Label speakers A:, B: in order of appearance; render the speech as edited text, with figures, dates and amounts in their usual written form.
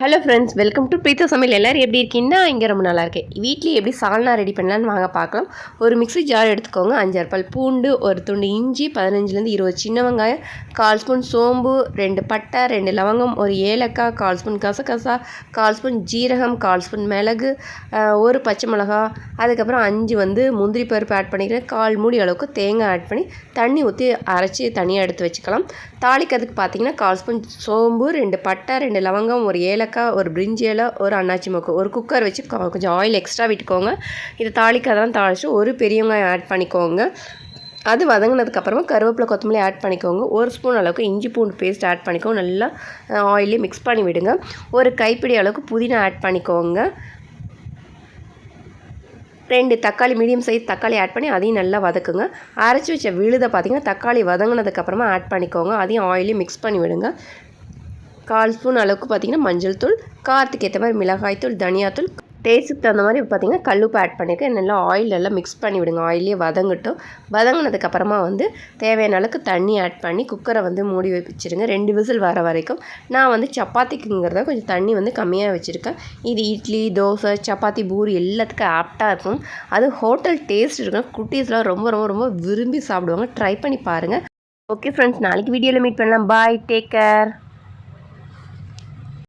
A: Hello friends, welcome to Preetha சமையல். எல்லோரும் எப்படி இருக்கீங்கன்னா இங்கே ரொம்ப நல்லா இருக்கேன். வீட்லேயே எப்படி சால்னா ரெடி பண்ணலான்னு வாங்க பார்க்கலாம். ஒரு மிக்ஸி ஜார் எடுத்துக்கோங்க. 5 பல் பூண்டு, ஒரு துண்டு இஞ்சி, 15லேருந்து 20 சின்ன வெங்காயம், 1/4 ஸ்பூன் சோம்பு, 2 பட்டை, 2 லவங்கம், ஒரு ஏலக்காய், 1/4 ஸ்பூன் கசகசா, 1/4 ஸ்பூன் ஜீரகம், 1/4 ஸ்பூன் மிளகு, ஒரு பச்சை மிளகா, அதுக்கப்புறம் 5 முந்திரி பருப்பு ஆட் பண்ணிக்கிறேன். 1/4 மூடி அளவுக்கு தேங்காய் ஆட் பண்ணி தண்ணி ஊற்றி அரைச்சி தனியாக எடுத்து வச்சுக்கலாம். தாளிக்கிறதுக்கு பார்த்தீங்கன்னா 1/4 ஸ்பூன் சோம்பு, 2 பட்டை, 2 லவங்கம், ஒரு ஏலக்காய், ஒரு பிரிஞ்சி இலை, ஒரு அன்னாச்சி மொக்கு, ஒரு குக்கர் வச்சு கொஞ்சம் ஆயில் எக்ஸ்ட்ரா விட்டுக்கோங்க. இது தாளிக்கதான் தாளித்து ஒரு பெரிய வெங்காயம் ஆட் பண்ணிக்கோங்க. அது வதங்கினதுக்கப்புறமா கருவேப்பிலை, கொத்தமல்லி ஆட் பண்ணிக்கோங்க. 1 ஸ்பூன் அளவுக்கு இஞ்சி பூண்டு பேஸ்ட் ஆட் பண்ணிக்கோங்க. நல்லா ஆயிலே மிக்ஸ் பண்ணி விடுங்க. ஒரு கைப்பிடி அளவுக்கு புதினா ஆட் பண்ணிக்கோங்க. 2 தக்காளி, மீடியம் சைஸ் தக்காளி ஆட் பண்ணி அதையும் நல்லா வதக்குங்க. அரைச்சி வச்ச விழுதை பார்த்திங்கன்னா தக்காளி வதங்கினதுக்கப்புறமா ஆட் பண்ணிக்கோங்க. அதையும் ஆயிலே மிக்ஸ் பண்ணி விடுங்க. 1/4 ஸ்பூன் அளவுக்கு பார்த்திங்கன்னா மஞ்சள் தூள், காரத்துக்கு ஏற்ற மாதிரி மிளகாய்த்தூள், தனியாத்தூள், டேஸ்ட்டுக்கு தகுந்த மாதிரி பார்த்திங்கன்னா கல்லுப்பு ஆட் பண்ணியிருக்கேன். நல்லா ஆயில் நல்லா மிக்ஸ் பண்ணி விடுங்க. ஆயிலே வதங்கட்டும். வதங்கினதுக்கப்புறமா தேவையான அளவுக்கு தண்ணி ஆட் பண்ணி குக்கரை மூடி வச்சுருங்க. 2 விசில் வர வரைக்கும். நான் சப்பாத்திக்குங்கிறத கொஞ்சம் தண்ணி கம்மியாக வச்சுருக்கேன். இது இட்லி, தோசை, சப்பாத்தி, பூரி எல்லாத்துக்கும் ஆப்டாக இருக்கும். அது ஹோட்டல் டேஸ்ட் இருக்கும். குட்டீஸ்லாம் ரொம்ப ரொம்ப ரொம்ப விரும்பி சாப்பிடுவாங்க. ட்ரை பண்ணி பாருங்கள். ஓகே ஃப்ரெண்ட்ஸ், நாளைக்கு வீடியோவில் மீட் பண்ணலாம். பாய், டேக் கேர்.